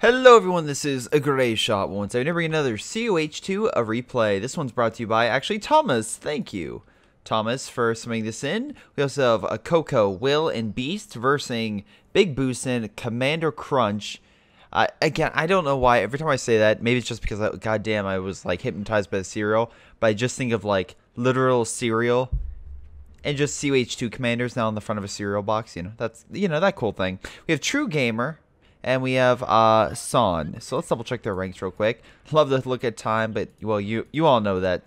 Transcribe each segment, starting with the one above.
Hello everyone, this is a Greyshot once. I'm bringing another COH2 a replay. This one's brought to you by actually Thomas. Thank you, Thomas, for submitting this in. We also have a Coco, Will, and Beast versus Big Boosin, Commander Crunch. Again, I don't know why. Every time I say that, maybe it's just because goddamn I was like hypnotized by the cereal. But I just think of like literal cereal and just COH2 commanders now on the front of a cereal box. That's that cool thing. We have True Gamer. And we have Son. So let's double check their ranks real quick. Love to look at time, but well, you all know that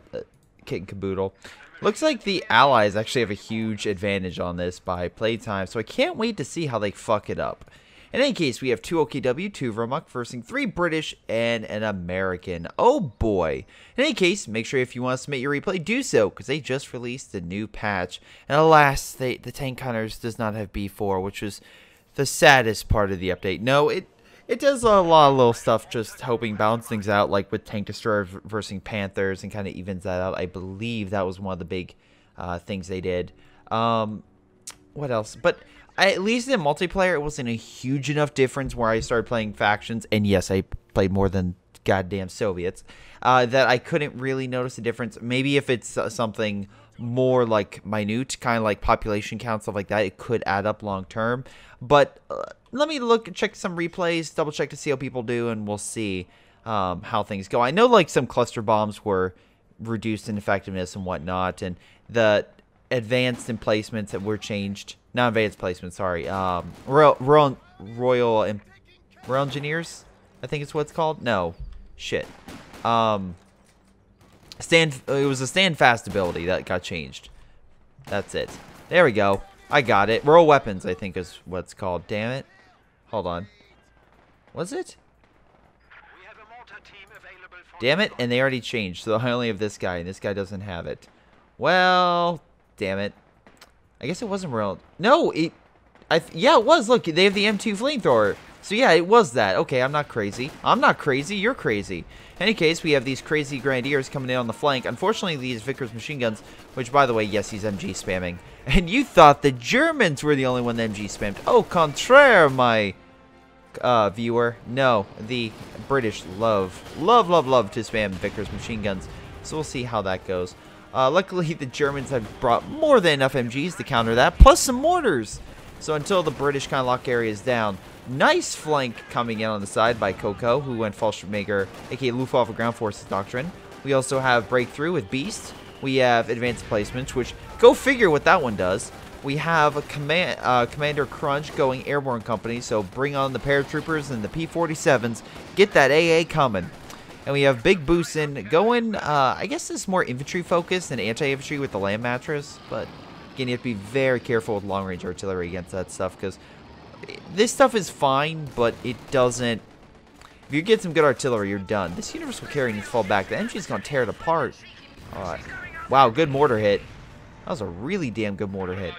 kit and caboodle. Looks like the allies actually have a huge advantage on this by playtime, so I can't wait to see how they fuck it up. In any case, we have 2 OKW, 2 Vermont versus 3 British and an American. Oh boy. In any case, make sure if you want to submit your replay, do so, because they just released a new patch. And alas, the tank hunters does not have B4, which was the saddest part of the update. No, it does a lot of little stuff, just hoping balance things out, like with Tank Destroyer versus Panthers, and kind of evens that out. I believe that was one of the big things they did. What else? But at least in multiplayer, it wasn't a huge enough difference where I started playing factions, and yes, I played more than goddamn Soviets, that I couldn't really notice a difference. Maybe if it's something more like minute, kind of like population count, stuff like that, it could add up long term. But let me check some replays, double check to see how people do, and we'll see how things go. I know like some cluster bombs were reduced in effectiveness and whatnot, and the advanced emplacements that were changed. Not advanced placements, sorry. Royal Engineers, I think it's what it's called. No, shit. It was a stand fast ability that got changed. That's it. There we go. I got it. Royal Weapons, I think is what it's called. Damn it. Hold on. Was it? Damn it. And they already changed. So I only have this guy, and this guy doesn't have it. Well, damn it. I guess it wasn't Royal. No, yeah, it was. Look, they have the M2 flamethrower. So yeah, it was that. Okay, I'm not crazy. I'm not crazy. You're crazy. In any case, we have these crazy Grenadiers coming in on the flank. Unfortunately, these Vickers machine guns, which, by the way, yes, he's MG spamming. And you thought the Germans were the only one that MG spammed. Au contraire, my viewer. No, the British love to spam Vickers machine guns. So we'll see how that goes. Luckily, the Germans have brought more than enough MGs to counter that, plus some mortars. So until the British kind of lock areas down, nice flank coming in on the side by Coco, who went Fallschirmjäger, aka Luftwaffe Ground Forces Doctrine. We also have Breakthrough with Beast. We have Advanced Placements, which, go figure what that one does. We have a Commander Crunch going Airborne Company, so bring on the paratroopers and the P-47s. Get that AA coming. And we have Big Boosin going, I guess this is more infantry focused than anti-infantry with the land mattress, but again, you have to be very careful with long-range artillery against that stuff, because this stuff is fine, but it doesn't. If you get some good artillery, you're done. This universal carry needs to fall back. The MG is going to tear it apart. Wow, good mortar hit. That was a really damn good mortar hit.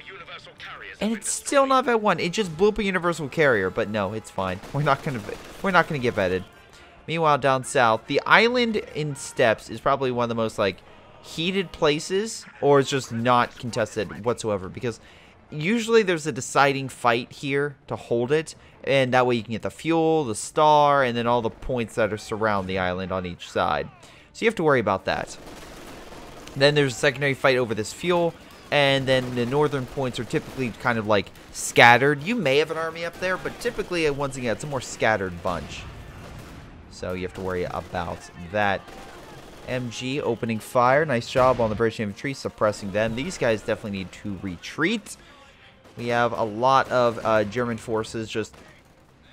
And it's still not vet 1. It just blew up a universal carrier, but no, it's fine. We're not gonna get vetted. Meanwhile, down south, the island in Steppes is probably one of the most like heated places, or it's just not contested whatsoever, because usually there's a deciding fight here to hold it, and that way you can get the fuel, the star, and then all the points that are surround the island on each side. So you have to worry about that. Then there's a secondary fight over this fuel, and then the northern points are typically kind of like scattered. You may have an army up there, but typically, once again, it's a more scattered bunch. So you have to worry about that. MG opening fire. Nice job on the British infantry suppressing them. These guys definitely need to retreat. We have a lot of German forces just,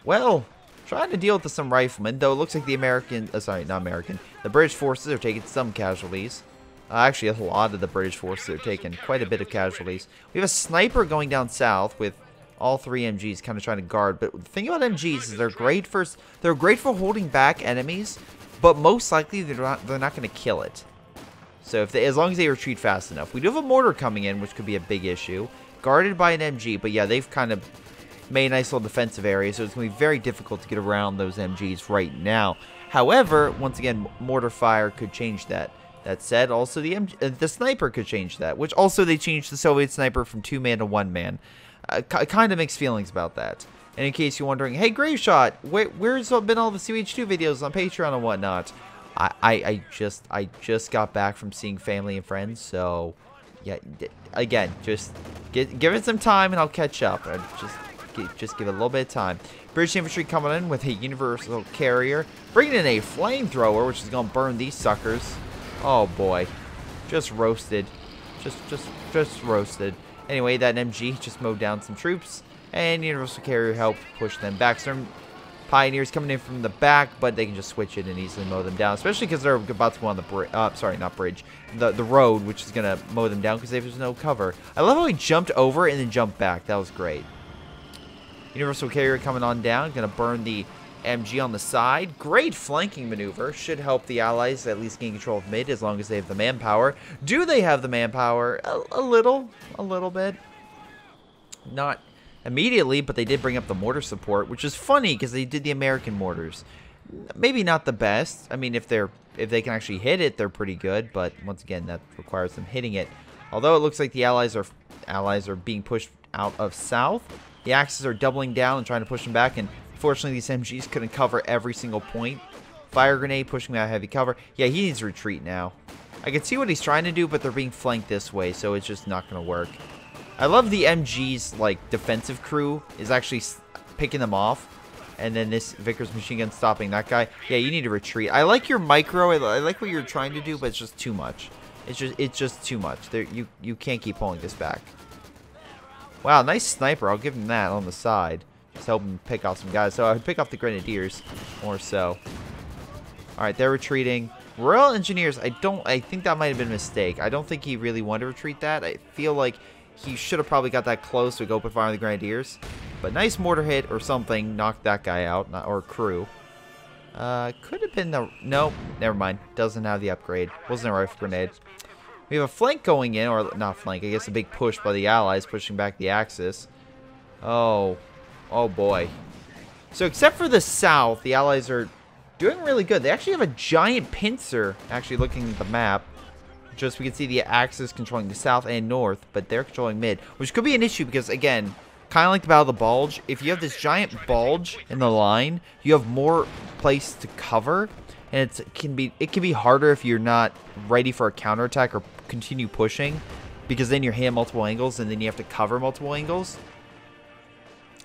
well, trying to deal with some riflemen, though it looks like the the British forces are taking some casualties. Actually, a lot of the British forces are taking quite a bit of casualties. We have a sniper going down south with all 3 MGs kind of trying to guard. But the thing about MGs is they're great for holding back enemies, but most likely they're not going to kill it. So as long as they retreat fast enough. We do have a mortar coming in, which could be a big issue. Guarded by an MG, but yeah, they've kind of made a nice little defensive area, so it's going to be very difficult to get around those MGs right now. However, once again, mortar fire could change that. That said, also the sniper could change that, which also they changed the Soviet sniper from 2-man to 1-man. Kind of mixed feelings about that. And in case you're wondering, hey, Greyshot, where's been all the CH2 videos on Patreon and whatnot? I just got back from seeing family and friends, so yeah. Again, just give it some time and I'll catch up. Just give it a little bit of time. British infantry coming in with a universal carrier, bringing in a flamethrower, which is gonna burn these suckers. Oh boy, just roasted, just roasted. Anyway, that MG just mowed down some troops, and universal carrier helped push them back. Some pioneers coming in from the back, but they can just switch it and easily mow them down, especially because they're about to go on the bridge. Sorry, not bridge. The road, which is gonna mow them down because there's no cover. I love how he jumped over and then jumped back. That was great. Universal carrier coming on down, gonna burn the MG on the side. Great flanking maneuver. Should help the allies at least gain control of mid as long as they have the manpower. Do they have the manpower? A little bit. Not immediately, but they did bring up the mortar support, which is funny because they did the American mortars. Maybe not the best. I mean, if they can actually hit it, they're pretty good. But once again, that requires them hitting it. Although it looks like the allies are being pushed out of south. The Axis are doubling down and trying to push them back, and fortunately these MGs couldn't cover every single point. Fire grenade pushing that heavy cover. Yeah, he needs to retreat now. I can see what he's trying to do, but they're being flanked this way, so it's just not going to work. I love the MG's like defensive crew is actually picking them off, and then this Vickers machine gun stopping that guy. Yeah, you need to retreat. I like your micro. I like what you're trying to do, but it's just too much. It's just too much. You can't keep pulling this back. Wow, nice sniper. I'll give him that on the side. Just help him pick off some guys. So I would pick off the grenadiers more so. All right, they're retreating. Royal Engineers, I think that might have been a mistake. I don't think he really wanted to retreat that. I feel like he should have probably got that close to go open fire on the grenadiers. But nice mortar hit or something knocked that guy out, or crew. Could have been the... Nope, never mind. Doesn't have the upgrade. Wasn't a rifle grenade. We have a flank going in, or not flank, I guess a big push by the Allies, pushing back the Axis. Oh boy. So except for the south, the Allies are doing really good. They actually have a giant pincer, actually looking at the map. Just we can see the Axis controlling the south and north, but they're controlling mid, which could be an issue because, again, kind of like the Battle of the Bulge, if you have this giant bulge in the line, you have more place to cover. And it can be harder if you're not ready for a counterattack or continue pushing, because then you're hitting multiple angles and then you have to cover multiple angles.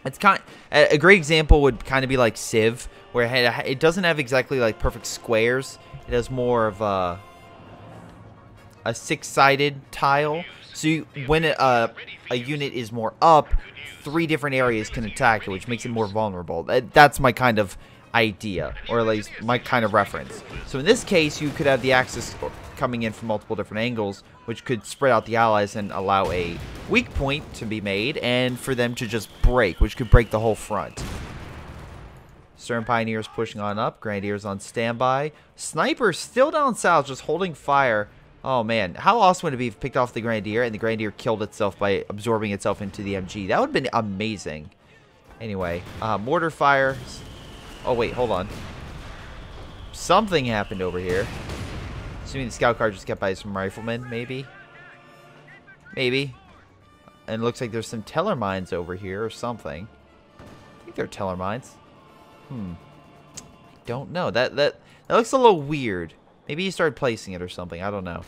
It's kind of, a great example would kind of be like Civ, where it doesn't have exactly like perfect squares. It has more of a six-sided tile. So when a unit is more up, 3 different areas can attack it, which makes it more vulnerable. That's my kind of idea, or at least my kind of reference. So in this case, you could have the Axis coming in from multiple different angles, which could spread out the Allies and allow a weak point to be made, and for them to just break, which could break the whole front. Stern Pioneers pushing on up, Grenadiers on standby. Snipers still down south, just holding fire. Oh man, how awesome would it be if it picked off the Grenadier and the Grenadier killed itself by absorbing itself into the MG? That would have been amazing. Anyway, mortar fire. Oh, wait, hold on. Something happened over here. Assuming the scout car just kept by some riflemen, maybe? Maybe. And it looks like there's some teller mines over here or something. I think they're teller mines. I don't know. That looks a little weird. Maybe he started placing it or something. I don't know.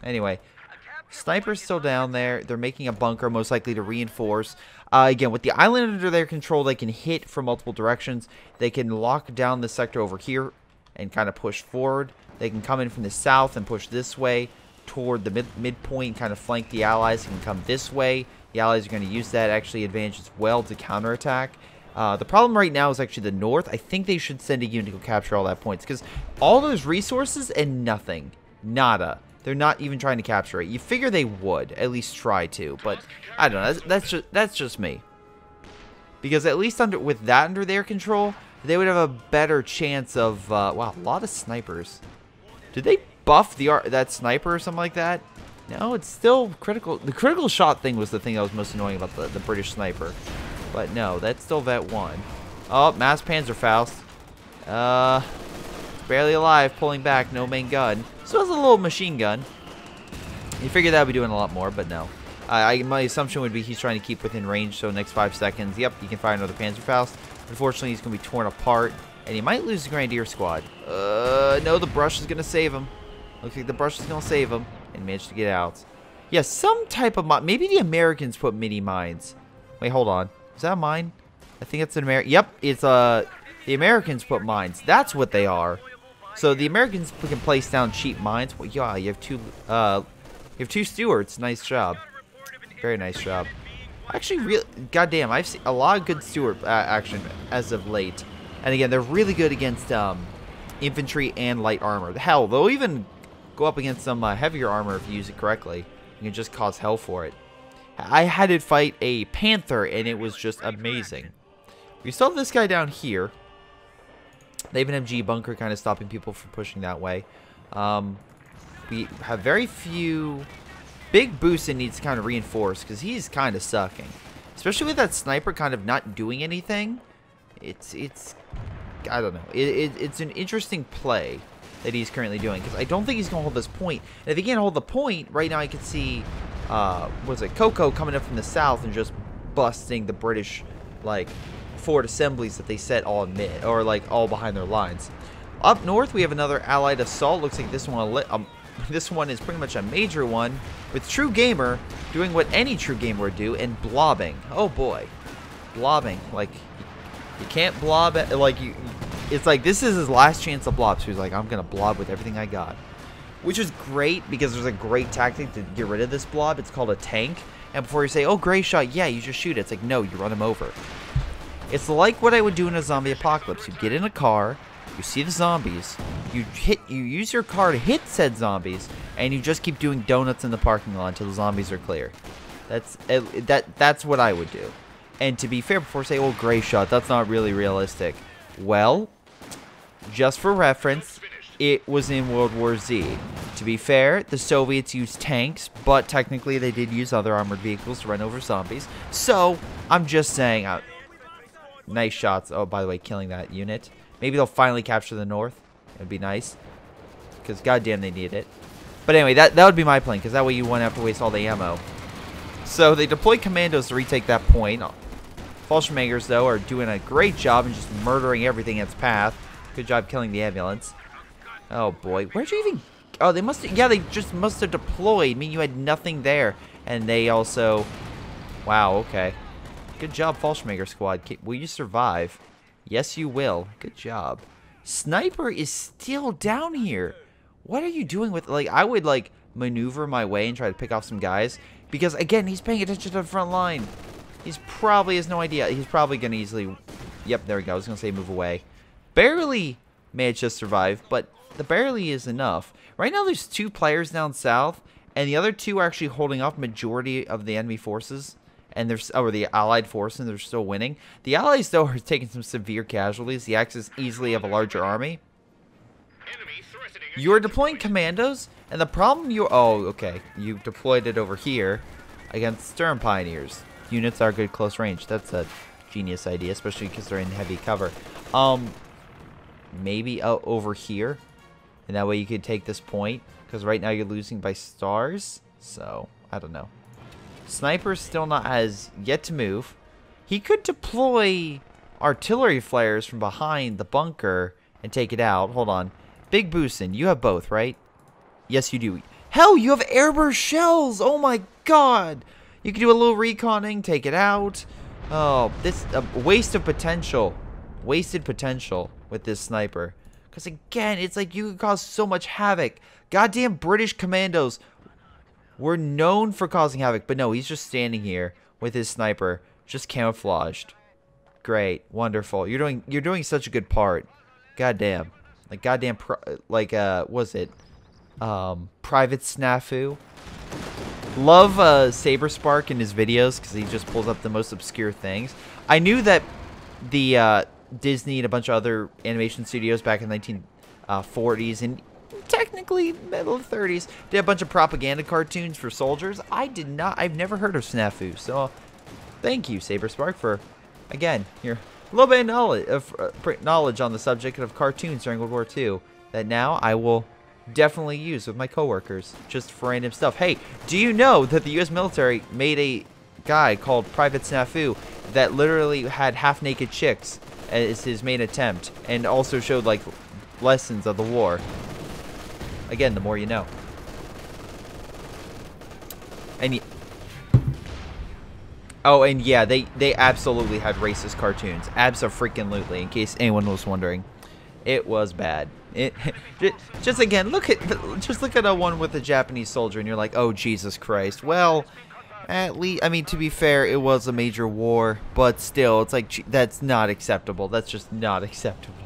Anyway. Sniper's still down there. They're making a bunker, most likely to reinforce. Again, with the island under their control, they can hit from multiple directions. They can lock down the sector over here and kind of push forward. They can come in from the south and push this way toward the midpoint and kind of flank the Allies. They can come this way. The Allies are going to use that actually advantage as well to counterattack. The problem right now is actually the north. I think they should send a unit to go capture all that points, because all those resources and nothing. Nada. They're not even trying to capture it. You figure they would at least try to, but I don't know. That's just me. Because at least with that under their control, they would have a better chance of. Wow, a lot of snipers. Did they buff that sniper or something like that? No, it's still critical. The critical shot thing was the thing that was most annoying about the British sniper. But no, that's still Vet 1. Oh, Mass Panzerfaust. Barely alive, pulling back, no main gun. So it's a little machine gun. You figure that would be doing a lot more, but no. My assumption would be he's trying to keep within range, so next 5 seconds, yep, he can fire another Panzerfaust. Unfortunately, he's going to be torn apart, and he might lose the Grenadier squad. No, the brush is going to save him. Looks like the brush is going to save him, and managed to get out. Yeah, some type of mine. Maybe the Americans put mini mines. Wait, hold on. Is that a mine? I think it's an American. Yep, it's the Americans put mines. That's what they are. So the Americans can place down cheap mines. Well, yeah, you have two stewards. Nice job. Very nice job. Actually, really, goddamn, I've seen a lot of good steward action as of late. And again, they're really good against infantry and light armor. Hell, they'll even go up against some heavier armor if you use it correctly. You can just cause hell for it. I had it fight a Panther, and it was just amazing. We still have this guy down here. They have an MG bunker kind of stopping people from pushing that way. We have very few... Big Boosin needs to kind of reinforce because he's kind of sucking. Especially with that sniper kind of not doing anything. It's I don't know. It's an interesting play that he's currently doing because I don't think he's going to hold this point. And if he can't hold the point, right now I can see, was it Coco coming up from the south and just busting the British, like, forward assemblies that they set all in mid, or like all behind their lines. Up north, we have another Allied assault. Looks like this one is pretty much a major one, with True Gamer doing what any True Gamer would do and blobbing. Oh boy, blobbing. Like, you can't blob it, like it's like this is his last chance of blob. So he's like, I'm gonna blob with everything I got, which is great because there's a great tactic to get rid of this blob. It's called a tank. And before you say, oh, Greyshot, yeah, you just shoot it. It's like, no, you run him over. It's like what I would do in a zombie apocalypse. You get in a car, you see the zombies, you use your car to hit said zombies, and you just keep doing donuts in the parking lot until the zombies are clear. That's what I would do. And to be fair, before I say, oh, Greyshot, that's not really realistic. Well, just for reference, it was in World War Z. To be fair, the Soviets used tanks, but technically they did use other armored vehicles to run over zombies. So, I'm just saying, nice shots. Oh, by the way, killing that unit. Maybe they'll finally capture the north. It would be nice. Because goddamn they need it. But anyway, that would be my plan, because that way you won't have to waste all the ammo. So they deploy commandos to retake that point. Fallschirmjägers, though, are doing a great job and just murdering everything in its path. Good job killing the ambulance. Oh boy, where'd you even... Oh, they must have... Yeah, they just must have deployed. I mean, you had nothing there. And they also... Wow, okay. Good job, Fallschirmjäger squad. Will you survive? Yes, you will. Good job. Sniper is still down here. What are you doing with... Like, I would, like, maneuver my way and try to pick off some guys. Because, again, he's paying attention to the front line. He's probably has no idea. He's probably going to easily... Yep, there we go. I was going to say move away. Barely managed to survive, but the barely is enough. Right now, there's 2 players down south, and the other 2 are actually holding off majority of the enemy forces. And there's, or the Allied forces, and they're still winning. The Allies, though, are taking some severe casualties. The Axis easily have a larger army. You're deploying commandos, and the problem you... Oh, okay. You deployed it over here against Sturm Pioneers. Units are good close range. That's a genius idea, especially because they're in heavy cover. Maybe over here, and that way you could take this point, because right now you're losing by stars. So, I don't know. Sniper's still not has yet to move. He could deploy artillery flares from behind the bunker and take it out. Hold on. Big Boosin, you have both, right? Yes, you do. Hell, you have airburst shells! Oh my god! You can do a little reconning, take it out. Oh, this waste of potential. Wasted potential with this sniper. Because again, it's like you can cause so much havoc. Goddamn British commandos were known for causing havoc. But no, he's just standing here with his sniper. Just camouflaged. Great. Wonderful. You're doing such a good part. Goddamn. Like goddamn, was it Private Snafu? Love Saber Spark in his videos because he just pulls up the most obscure things. I knew that the Disney and a bunch of other animation studios back in the 1940s and technically middle 30s did a bunch of propaganda cartoons for soldiers. I've never heard of Snafu, so thank you, Saber Spark, for again your a little bit of knowledge on the subject of cartoons during World War II that now I will definitely use with my coworkers, just for random stuff. Hey, do you know that the U.S. military made a guy called Private Snafu that literally had half-naked chicks as his main attempt, and also showed like lessons of the war? Again, the more you know. And oh, and yeah, they absolutely had racist cartoons. Abso-freaking-lutely, in case anyone was wondering. It was bad. Just again, look at a one with a Japanese soldier, and you're like, oh Jesus Christ. Well, at least, I mean, to be fair, it was a major war, but still, it's like, that's not acceptable. That's just not acceptable.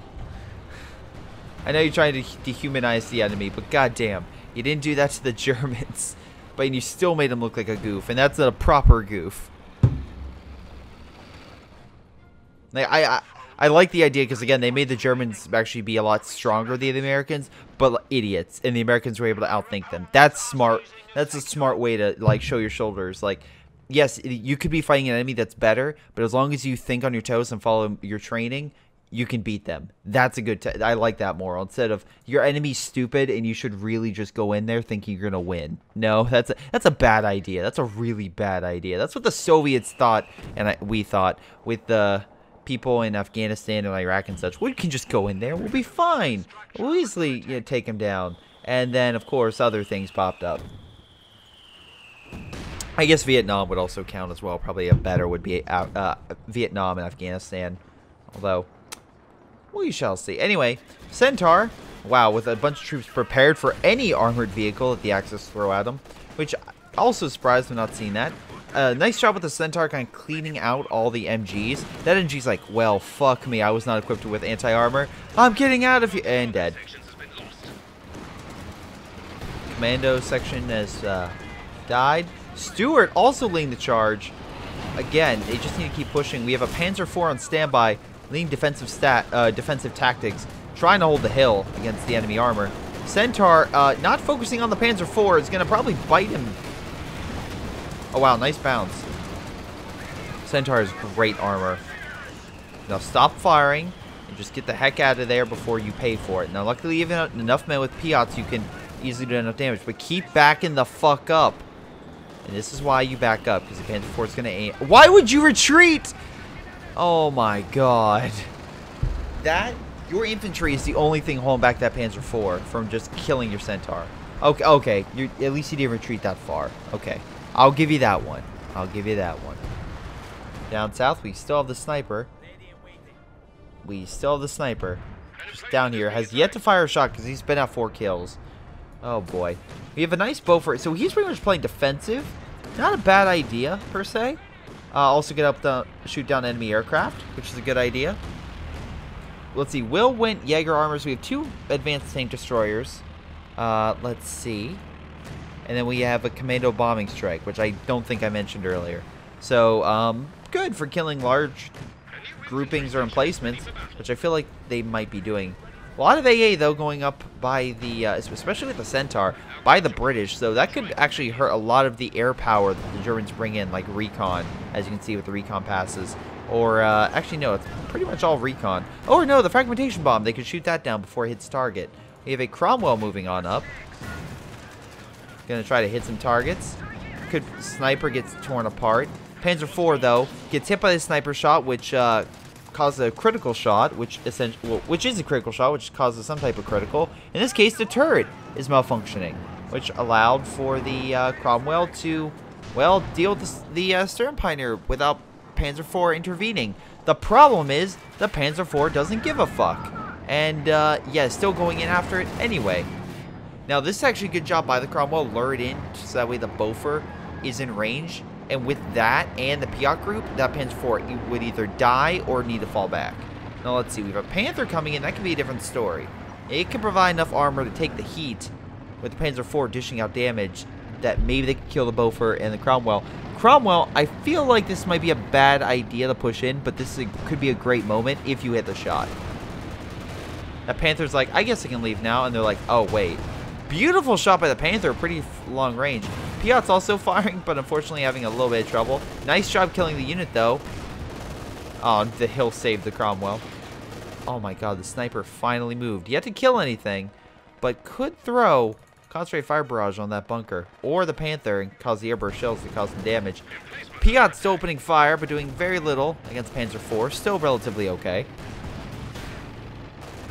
I know you're trying to dehumanize the enemy, but goddamn, you didn't do that to the Germans, but you still made him look like a goof, and that's a proper goof. Like, I like the idea because, again, they made the Germans actually be a lot stronger than the Americans, but idiots, and the Americans were able to outthink them. That's smart. That's a smart way to, like, show your shoulders. Like, yes, you could be fighting an enemy that's better, but as long as you think on your toes and follow your training, you can beat them. That's a good I like that moral. Instead of, your enemy's stupid and you should really just go in there thinking you're going to win. No, that's a bad idea. That's a really bad idea. That's what the Soviets thought, and we thought, with the people in Afghanistan and Iraq and such. We can just go in there. We'll be fine. We'll easily, you know, take them down. And then, of course, other things popped up. I guess Vietnam would also count as well. Probably a better would be Vietnam and Afghanistan. Although, we shall see. Anyway, Centaur, wow, with a bunch of troops prepared for any armored vehicle that the Axis throw at them. Which, also surprised I'm not seeing that. Nice job with the Centaur kind of cleaning out all the MGs. That MG's like, well, fuck me. I was not equipped with anti-armor. I'm getting out of here. And dead. Commando section has died. Stewart also leading the charge. Again, they just need to keep pushing. We have a Panzer IV on standby, leading defensive tactics, trying to hold the hill against the enemy armor. Centaur, not focusing on the Panzer IV, is going to probably bite him. Oh, wow, nice bounce. Centaur has great armor. Now stop firing and just get the heck out of there before you pay for it. Now, luckily, you have enough men with Piats, you can easily do enough damage. But keep backing the fuck up. And this is why you back up, because the Panzer IV is going to aim. Why would you retreat? Oh, my God. Your infantry is the only thing holding back that Panzer IV from just killing your Centaur. Okay. At least you didn't retreat that far. Okay. I'll give you that one. I'll give you that one. Down south, we still have the sniper. Just down here. Has yet to fire a shot because he's been at 4 kills. Oh, boy. We have a nice bow for it. So he's pretty much playing defensive. Not a bad idea, per se. Also get up to shoot down enemy aircraft, which is a good idea. Let's see. Will went Jaeger armors. We have 2 advanced tank destroyers. Let's see. And then we have a commando bombing strike, which I don't think I mentioned earlier. So, good for killing large groupings or emplacements, which I feel like they might be doing. A lot of AA, though, going up by the, especially with the Centaur, by the British. So that could actually hurt a lot of the air power that the Germans bring in, like recon, as you can see with the recon passes. Or, actually, no, it's pretty much all recon. Oh, no, the fragmentation bomb. They could shoot that down before it hits target. We have a Cromwell moving on up. Gonna try to hit some targets. Sniper gets torn apart. Panzer IV, though, gets hit by the sniper shot, which causes a critical shot, which is a critical shot, which causes some type of critical. In this case, the turret is malfunctioning, which allowed for the Cromwell to, well, deal with the Stern Pioneer without Panzer IV intervening. The problem is the Panzer IV doesn't give a fuck, and yeah, still going in after it anyway. Now, this is actually a good job by the Cromwell. Lure it in so that way the Boffer is in range. And with that and the Piat group, that Panzer IV would either die or need to fall back. Now, let's see. We have a Panther coming in. That could be a different story. It can provide enough armor to take the heat with the Panzer IV dishing out damage that maybe they could kill the Boffer and the Cromwell. Cromwell, I feel like this might be a bad idea to push in, but this could be a great moment if you hit the shot. That Panther's like, I guess I can leave now. And they're like, oh, wait. Beautiful shot by the Panther, pretty long range. Piat's also firing, but unfortunately having a little bit of trouble. Nice job killing the unit, though. Oh, the hill saved the Cromwell. Oh my god, the sniper finally moved. Yet to kill anything, but could throw concentrated fire barrage on that bunker or the Panther and cause the airburst shells to cause some damage. Piot's still opening fire, but doing very little against Panzer IV. Still relatively okay.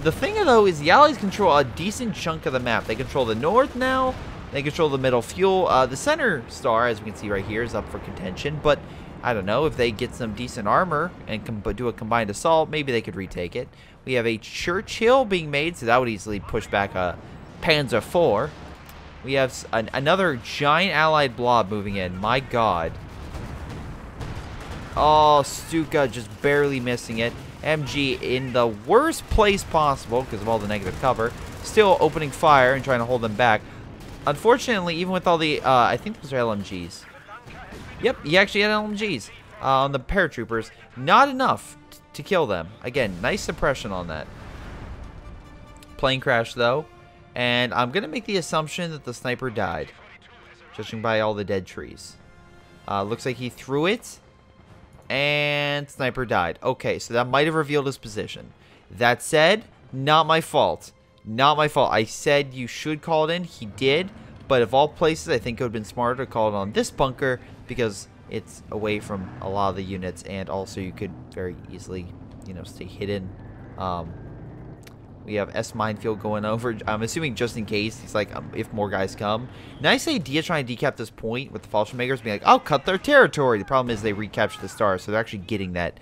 The thing, though, is the Allies control a decent chunk of the map. They control the north now. They control the middle fuel. The center star, as we can see right here, is up for contention. But I don't know, if they get some decent armor and do a combined assault, maybe they could retake it. We have a Churchill being made, so that would easily push back a Panzer IV. We have another giant allied blob moving in. My god. Oh, Stuka just barely missing it. MG in the worst place possible because of all the negative cover. Still opening fire and trying to hold them back. Unfortunately, even with all the, I think those are LMGs. Yep, he actually had LMGs on the paratroopers. Not enough to kill them. Again, nice suppression on that. Plane crash, though. And I'm going to make the assumption that the sniper died, judging by all the dead trees. Looks like he threw it. And sniper died. Okay, so that might have revealed his position. That said, not my fault. Not my fault. I said you should call it in. He did. But of all places, I think it would have been smarter to call it on this bunker because it's away from a lot of the units. And also you could very easily, you know, stay hidden. We have S minefield going over. I'm assuming just in case. It's like if more guys come. Nice idea trying to decap this point with the Fallschirmjägers being like, I'll cut their territory. The problem is they recapture the stars, so they're actually getting that,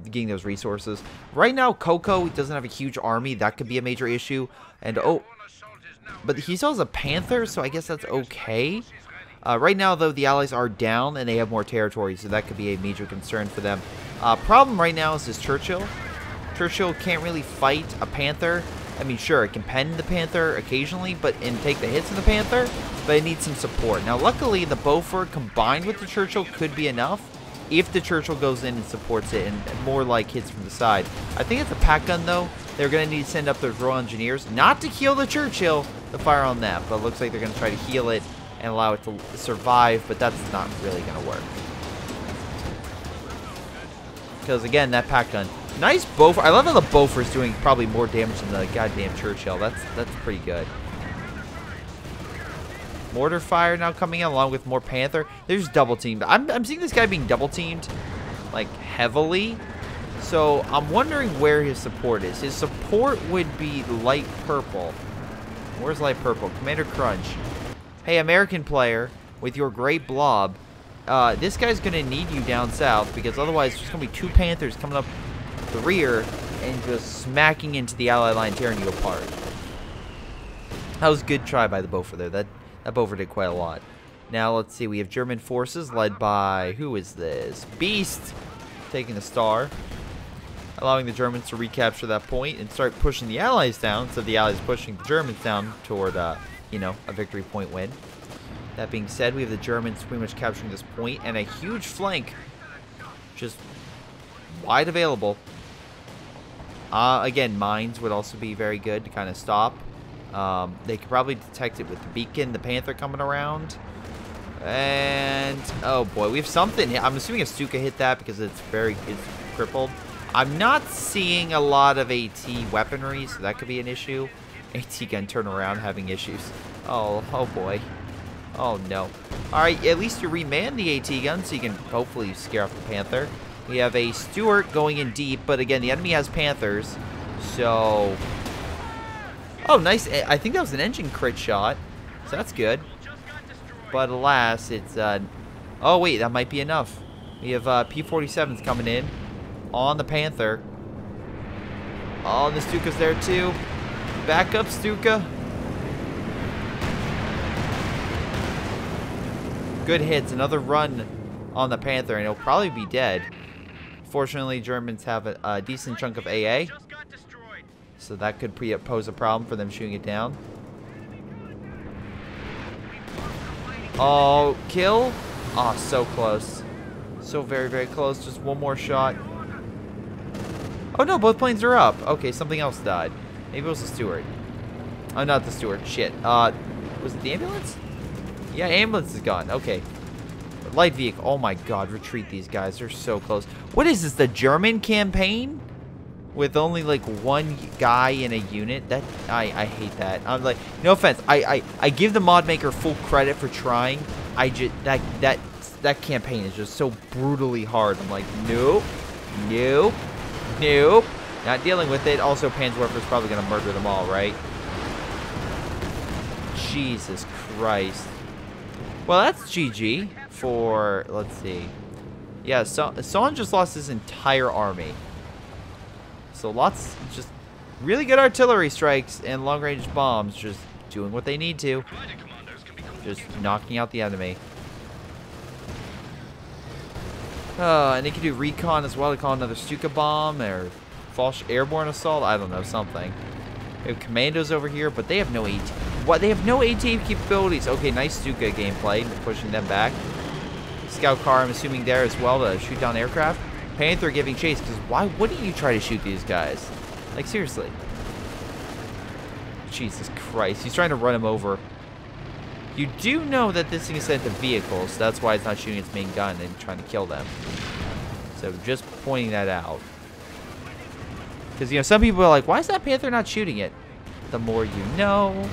getting those resources. Right now, Coco doesn't have a huge army. That could be a major issue. And oh, but he still has a Panther, so I guess that's okay. Right now, though, the Allies are down and they have more territory, so that could be a major concern for them. Problem right now is this Churchill. Churchill can't really fight a Panther. I mean, sure, it can pen the Panther occasionally, and take the hits of the Panther, but it needs some support. Now, luckily, the Beaufort combined with the Churchill could be enough if the Churchill goes in and supports it, and more like hits from the side. I think it's a pack gun, though. They're going to need to send up those Royal Engineers, not to kill the Churchill, to fire on that, but it looks like they're going to try to heal it and allow it to survive, but that's not really going to work. Because, again, that pack gun. Nice Beaufort. I love how the Beaufort's doing probably more damage than the goddamn Churchill. That's pretty good. Mortar fire now coming in along with more Panther. There's double teamed. I'm seeing this guy being double teamed, like, heavily. So, I'm wondering where his support is. His support would be light purple. Where's light purple? Commander Crunch. Hey, American player, with your great blob, this guy's going to need you down south because otherwise there's going to be two Panthers coming up the rear and just smacking into the Allied line, tearing you apart. That was a good try by the Beaufort there. That Beaufort did quite a lot. Now, let's see. We have German forces led by, who is this? Beast taking the star, allowing the Germans to recapture that point and start pushing the Allies down, so the Allies pushing the Germans down toward, you know, a victory point win. That being said, we have the Germans pretty much capturing this point and a huge flank just wide available. Again, mines would also be very good to kind of stop. They could probably detect it with the beacon, the Panther coming around. And, oh boy, we have something. I'm assuming a Stuka hit that because it's crippled. I'm not seeing a lot of AT weaponry, so that could be an issue. AT gun turn around having issues. Oh boy. Oh no. Alright, at least you reman the AT gun so you can hopefully scare off the Panther. We have a Stuart going in deep, but again, the enemy has Panthers, so... Oh, nice. I think that was an engine crit shot, so that's good. But alas, it's... Oh, wait, that might be enough. We have P-47s coming in on the Panther. Oh, the Stuka's there too. Back up, Stuka. Good hits. Another run on the Panther, and he'll probably be dead. Fortunately, Germans have a decent chunk of AA, so that could pose a problem for them shooting it down. Oh, kill? Oh, so close. So very, very close. Just one more shot. Oh no, both planes are up. Okay, something else died. Maybe it was the Stuart. Oh, not the Stuart. Shit. Was it the ambulance? Yeah, ambulance is gone. Okay. Light vehicle. Oh my god, retreat these guys. They're so close. What is this, the German campaign? with only like one guy in a unit. That I hate that. I'm like, no offense. I give the mod maker full credit for trying. I just that campaign is just so brutally hard. I'm like, nope, nope, nope. Not dealing with it. Also, Panzerwerfer's probably gonna murder them all, right? Jesus Christ. Well, that's GG for, let's see. Yeah, Son just lost his entire army. So lots, just really good artillery strikes and long-range bombs, just doing what they need to. Just knocking out the enemy. And they can do recon as well. They call another Stuka bomb or false airborne assault. I don't know, something. We have commandos over here, but they have no AT. What? They have no AT capabilities. Okay, nice Stuka gameplay, pushing them back. Scout car, I'm assuming there as well to shoot down aircraft. Panther giving chase, because why wouldn't you try to shoot these guys? Like, seriously. Jesus Christ, he's trying to run him over. You do know that this thing is sent to vehicles, so that's why it's not shooting its main gun and trying to kill them. So just pointing that out. Because, you know, some people are like, why is that Panther not shooting it? The more you know.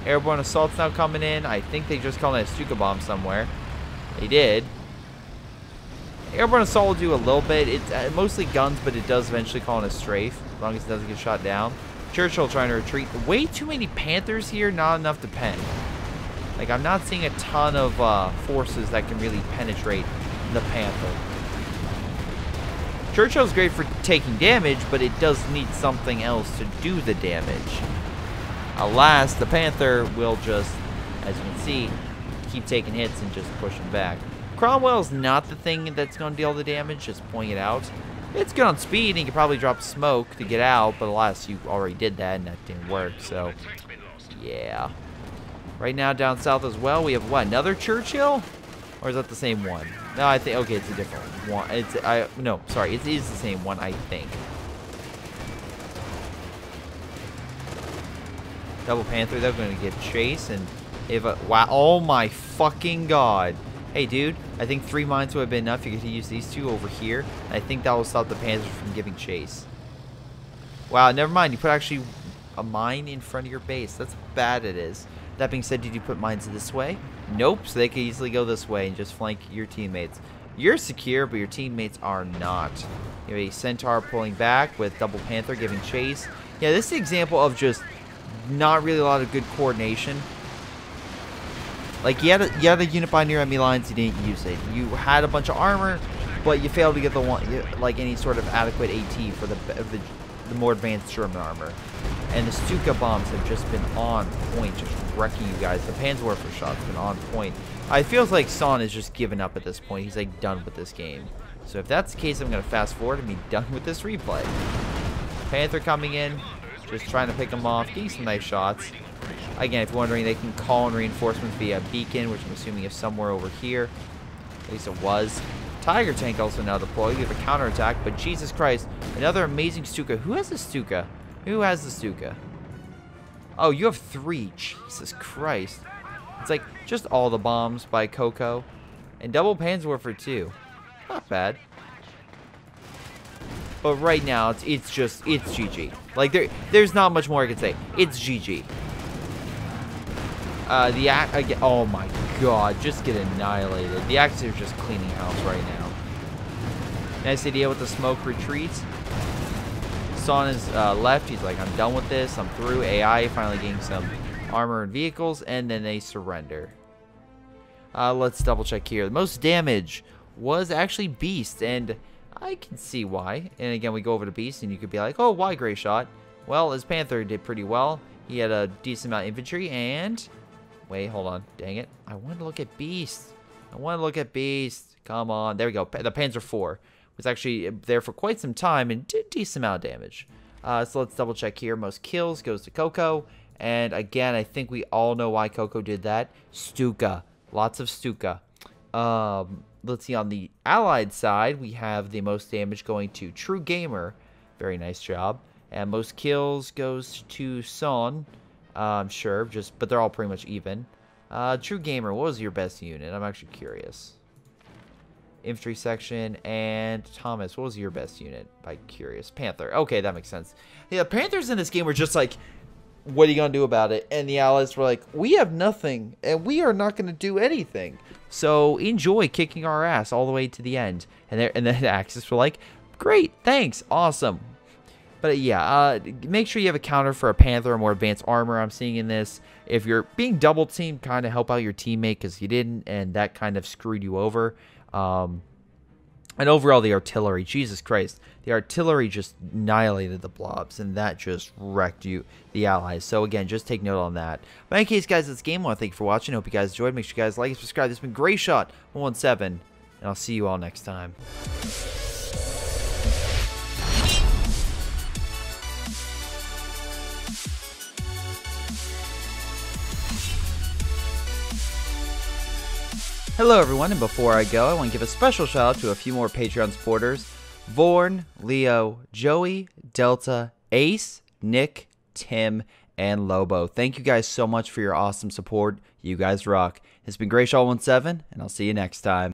Airborne assault's now coming in. I think they just called it a Stuka bomb somewhere. They did. Airborne assault will do a little bit. It's mostly guns, but it does eventually call in a strafe, as long as it doesn't get shot down. Churchill trying to retreat. Way too many Panthers here, not enough to pen. Like, I'm not seeing a ton of forces that can really penetrate the Panther. Churchill's great for taking damage, but it does need something else to do the damage. Alas, the Panther will just, as you can see, keep taking hits and just pushing back. Cromwell's not the thing that's going to deal the damage, just pointing it out. It's good on speed, and you can probably drop smoke to get out, but alas, you already did that, and that didn't work, so yeah. Right now, down south as well, we have, what, another Churchill? Or is that the same one? No, I think, okay, it's a different one. No, sorry, it is the same one, I think. Double Panther, they're going to get chase, and if, wow, oh my fucking god. Hey, dude, I think 3 mines would have been enough. You could use these 2 over here. And I think that will stop the Panthers from giving chase. Wow, never mind. You put actually a mine in front of your base. That's how bad it is. That being said, did you put mines this way? Nope. So they could easily go this way and just flank your teammates. You're secure, but your teammates are not. You have a Centaur pulling back with Double Panther giving chase. Yeah, this is an example of just not really a lot of good coordination. Like, you had a unit by near enemy lines, you didn't use it. You had a bunch of armor, but you failed to get the one, like, any sort of adequate AT for the more advanced German armor. And the Stuka bombs have just been on point, just wrecking you guys. The Panzerwerfer shot's been on point. I feels like Son is just giving up at this point. He's, like, done with this game. So if that's the case, I'm going to fast forward and be done with this replay. Panther coming in, just trying to pick them off, getting some nice shots. Again, if you're wondering, they can call in reinforcements via beacon, which I'm assuming is somewhere over here. At least it was. Tiger tank also now deployed. You have a counterattack, but Jesus Christ, another amazing Stuka. Who has the Stuka? Who has the Stuka? Oh, you have 3. Jesus Christ. It's like just all the bombs by Coco. And double Panzerwerfer too. Not bad. But right now, it's GG. Like, there's not much more I can say. It's GG. Again, oh my god, just get annihilated. The Axis are just cleaning house right now. Nice idea with the smoke retreats. Son is left. He's like, I'm done with this. I'm through. AI finally getting some armor and vehicles, and then they surrender. Let's double check here. The most damage was actually Beast, and I can see why. And again, we go over to Beast, and you could be like, oh, why Greyshot? Well, his Panther did pretty well. He had a decent amount of infantry, and wait, hold on. Dang it. I wanted to look at Beast. I want to look at Beast. Come on. There we go. The Panzer IV was actually there for quite some time and did a decent amount of damage. So let's double check here. Most kills goes to Coco. And again, I think we all know why Coco did that. Stuka. Lots of Stuka. Let's see. On the Allied side, we have the most damage going to True Gamer. Very nice job. And most kills goes to Son. Sure, but they're all pretty much even. True Gamer, what was your best unit? I'm actually curious. infantry section, and Thomas, what was your best unit? By curious. Panther. Okay, that makes sense. Yeah, Panthers in this game were just like, what are you going to do about it? And the Allies were like, we have nothing, and we are not going to do anything. So enjoy kicking our ass all the way to the end. And then the Axis were like, great, thanks, awesome. But yeah, make sure you have a counter for a Panther or more advanced armor I'm seeing in this. If you're being double teamed, kind of help out your teammate because you didn't, and that kind of screwed you over. And overall, the artillery, Jesus Christ, the artillery just annihilated the blobs, and that just wrecked the Allies. So again, just take note on that. But in any case, guys, that's Game 1. Thank you for watching. Hope you guys enjoyed. Make sure you guys like and subscribe. This has been Greyshot117, and I'll see you all next time. Hello everyone, and before I go, I want to give a special shout out to a few more Patreon supporters. Vorn, Leo, Joey, Delta, Ace, Nick, Tim, and Lobo. Thank you guys so much for your awesome support. You guys rock. It's been Greyshot17, and I'll see you next time.